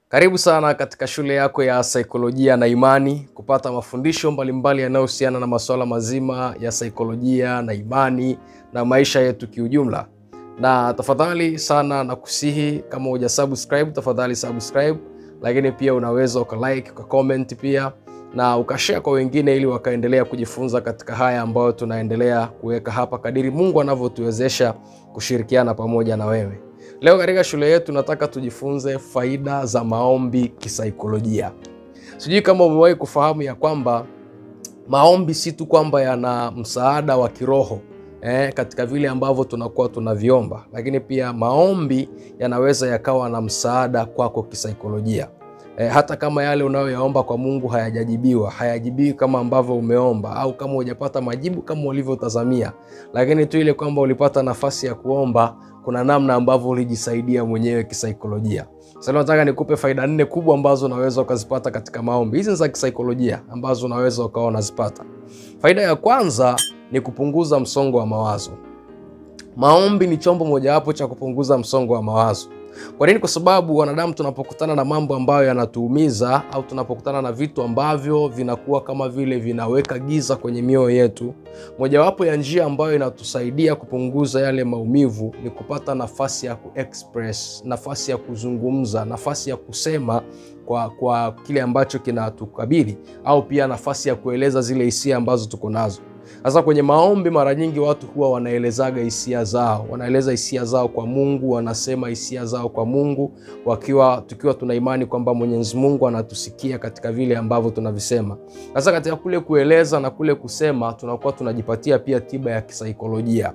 Karibu sana katika shule yako ya saikolojia na imani, kupata mafundisho mbalimbali yanayohusiana na masuala mazima ya saikolojia na imani na maisha yetu kiujumla. Na tafadhali sana na kusihi, kama hujasubscribe tafadhali subscribe, lakini pia unaweza ukalike, ukacomment pia na ukashare kwa wengine ili wakaendelea kujifunza katika haya ambayo tunaendelea kuweka hapa kadiri Mungu anavyotuwezesha kushirikiana pamoja na wewe. Leo katika shule yetu nataka tujifunze faida za maombi kisaikolojia. Sijui kama umewahi kufahamu ya kwamba maombi si tu kwamba yana msaada wa kiroho katika vile ambavyo tunakuwa tunaviomba, lakini pia maombi yanaweza yakawa na msaada kwako kisaikolojia. Hata kama yale unayoyaomba kwa Mungu hayajibiwi kama ambavyo umeomba, au kama hujapata majibu kama ulivyotazamia, lakini tu ile kwamba ulipata nafasi ya kuomba, kuna namna ambavyo ulijisaidia mwenyewe kisaikolojia. Sasa nataka nikupe faida 4 kubwa ambazo unaweza ukazipata katika maombi. Hizi ni za kisaikolojia ambazo unaweza ukawa unazipata. Faida ya kwanza ni kupunguza msongo wa mawazo. Maombi ni chombo mojawapo cha kupunguza msongo wa mawazo. Kwa nini? Kwa sababu wanadamu tunapokutana na mambo ambayo yanatuumiza, au tunapokutana na vitu ambavyo vinakuwa kama vile vinaweka giza kwenye mioyo yetu, mojawapo ya njia ambayo inatusaidia kupunguza yale maumivu ni kupata nafasi ya kuexpress, nafasi ya kuzungumza, nafasi ya kusema kwa kile ambacho kinatukabili, au pia nafasi ya kueleza zile hisia ambazo tuko nazo. Sasa kwenye maombi mara nyingi watu huwa wanaelezaga hisia zao, wanaeleza hisia zao kwa Mungu, wanasema hisia zao kwa Mungu, tukiwa tuna imani kwamba Mwenyezi Mungu anatusikia katika vile ambavyo tunavisema. Sasa katika kule kueleza na kule kusema, tunakuwa tunajipatia pia tiba ya kisaikolojia.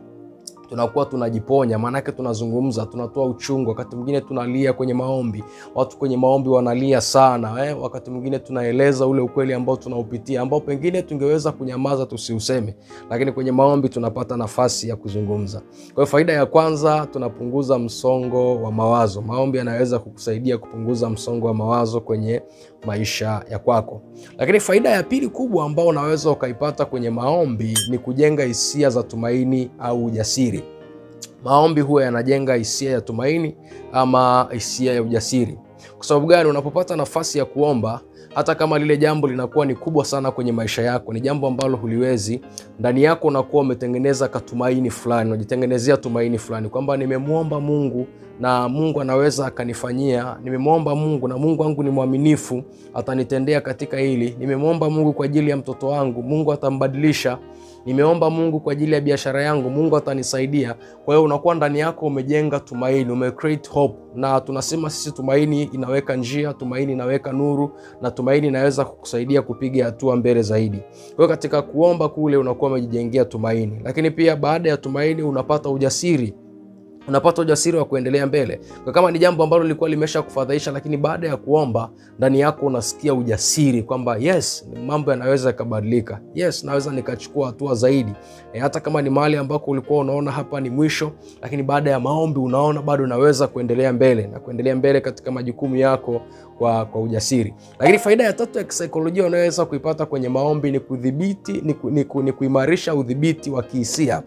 Tunakuwa tunajiponya, maana yake tunazungumza, tunatoa uchungu, wakati mwingine tunalia kwenye maombi. Watu kwenye maombi wanalia sana, wakati mwingine tunaeleza ule ukweli ambao tunaupitia, ambao pengine tungeweza kunyamaza tusiuseme, lakini kwenye maombi tunapata nafasi ya kuzungumza. Kwa hiyo faida ya kwanza, tunapunguza msongo wa mawazo. Maombi yanaweza kukusaidia kupunguza msongo wa mawazo kwenye maisha ya kwako. Lakini faida ya pili kubwa ambao unaweza ukaipata kwenye maombi ni kujenga hisia za tumaini au ujasiri. Maombi huwa yanajenga hisia ya tumaini ama hisia ya ujasiri. Kwa sababu gani? Unapopata nafasi ya kuomba, hata kama lile jambo linakuwa ni kubwa sana kwenye maisha yako, ni jambo ambalo huliwezi, ndani yako unakuwa umetengeneza katumaini fulani, unajitengenezea tumaini fulani kwamba nimemuomba Mungu na Mungu anaweza akanifanyia. Nimemuomba Mungu na Mungu wangu ni mwaminifu, atanitendea katika hili. Nimemuomba Mungu kwa ajili ya mtoto wangu, Mungu atambadilisha. Nimeomba Mungu kwa ajili ya biashara yangu, Mungu atanisaidia. Kwa hiyo unakuwa ndani yako umejenga tumaini, umecreate hope. Na tunasema sisi tumaini inaweka njia, tumaini inaweka nuru, na tumaini inaweza kukusaidia kupiga hatua mbele zaidi. Kwa hiyo katika kuomba kule unakuwa umejijengea tumaini. Lakini pia baada ya tumaini unapata ujasiri. Unapata ujasiri wa kuendelea mbele. Kwa kama ni jambo ambalo lilikuwa limesha kufadhaisha, lakini baada ya kuomba ndani yako unasikia ujasiri kwamba yes, mambo yanaweza yakabadilika. Yes, naweza nikachukua hatua zaidi. Hata kama ni mahali ambako ulikuwa unaona hapa ni mwisho, lakini baada ya maombi unaona bado unaweza kuendelea mbele na kuendelea mbele katika majukumu yako kwa ujasiri. Lakini faida ya tatu ya kisaikolojia unaweza kuipata kwenye maombi ni kudhibiti, ni kuimarisha udhibiti wa kihisia.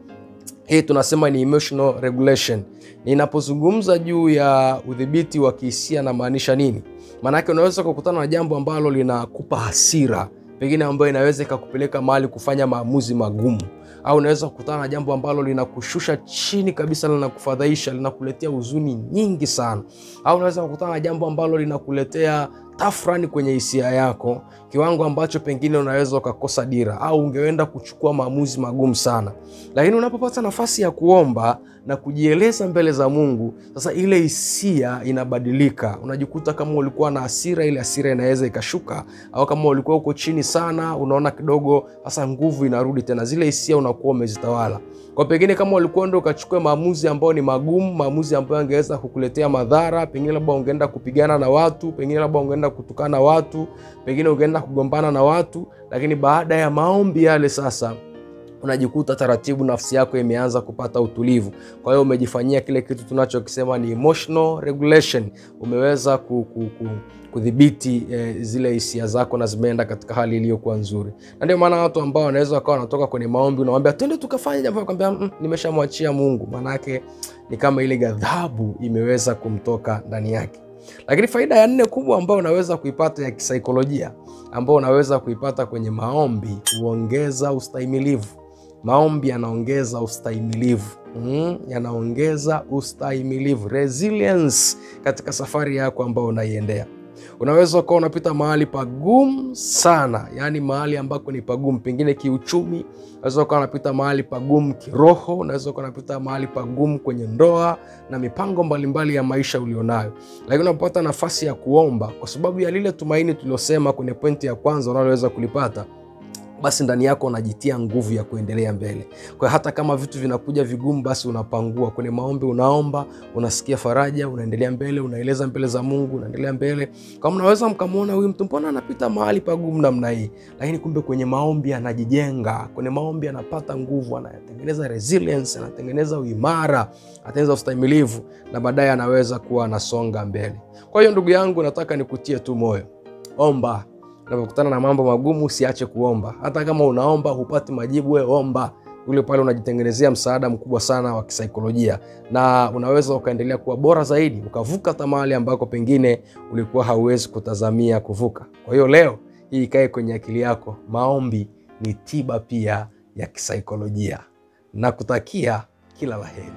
Hii tunasema ni emotional regulation. Ninapozungumza juu ya udhibiti wa kihisia na maanisha nini? Maana yake unaweza kukutana na jambo ambalo linakupa hasira, pengine ambayo inaweza ikakupeleka mahali kufanya maamuzi magumu, au unaweza kukutana na jambo ambalo linakushusha chini kabisa, linakufadhaisha, linakuletea huzuni nyingi sana, au unaweza kukutana na jambo ambalo linakuletea tafrani kwenye hisia yako, kiwango ambacho pengine unaweza ukakosa dira, au ungeenda kuchukua maamuzi magumu sana. Lakini unapopata nafasi ya kuomba na kujieleza mbele za Mungu, sasa ile hisia inabadilika. Unajikuta kama ulikuwa na hasira, ile hasira inaweza ikashuka, au kama ulikuwa uko chini sana, unaona kidogo sasa nguvu inarudi tena, zile hisia unakuwa umezitawala. Kwa pengine kama ulikuwa ndo ukachukua maamuzi ambayo ni magumu, maamuzi ambayo yangeweza kukuletea madhara, pengine labda ungeenda kupigana na watu, pengine labda ungeenda kutukana watu, pengine ungeenda kugombana na watu, lakini baada ya maombi yale sasa unajikuta taratibu nafsi yako imeanza kupata utulivu. Kwa hiyo umejifanyia kile kitu tunachokisema ni emotional regulation. Umeweza kudhibiti zile hisia zako na zimeenda katika hali iliyokuwa nzuri. Na ndio maana watu ambao wanaweza wakawa wanatoka kwenye maombi unamwambia twende tukafanye jambo, akwambia nimeshamwachia Mungu. Maana yake ni kama ile ghadhabu imeweza kumtoka ndani yake. Lakini faida ya 4 kubwa ambayo unaweza kuipata ya kisaikolojia, ambayo unaweza kuipata kwenye maombi, huongeza ustahimilivu. Maombi yanaongeza ustahimilivu. Yanaongeza ustahimilivu, resilience katika safari yako ambayo unaiendea. Unaweza ukawa unapita mahali pagumu sana, yani mahali ambako ni pagumu pengine kiuchumi, unaweza ukawa unapita mahali pagumu kiroho, unaweza ukawa unapita mahali pagumu kwenye ndoa na mipango mbalimbali ya maisha ulionayo. Lakini unapopata nafasi ya kuomba, kwa sababu ya lile tumaini tulilosema kwenye pointi ya kwanza unaloweza kulipata, basi ndani yako unajitia nguvu ya kuendelea mbele. Kwa hata kama vitu vinakuja vigumu, basi unapangua. Kwenye maombi unaomba, unasikia faraja, unaendelea mbele, unaeleza mbele za Mungu, unaendelea mbele. Kama unaweza mkamuona huyu mtu, mbona anapita mahali pagumu namna hii? Lakini kumbe kwenye maombi anajijenga. Kwenye maombi anapata nguvu, anatengeneza resilience, anatengeneza uimara, anatengeneza ustahimilivu, na baadaye anaweza kuwa anasonga mbele. Kwa hiyo ndugu yangu, nataka nikutie tu moyo. Omba. Unapokutana na mambo magumu, usiache kuomba. Hata kama unaomba hupati majibu, wewe omba. Ule pale unajitengenezea msaada mkubwa sana wa kisaikolojia, na unaweza ukaendelea kuwa bora zaidi, ukavuka hata mahali ambako pengine ulikuwa hauwezi kutazamia kuvuka. Kwa hiyo leo hii ikae kwenye akili yako, maombi ni tiba pia ya kisaikolojia. Nakutakia kila la heri.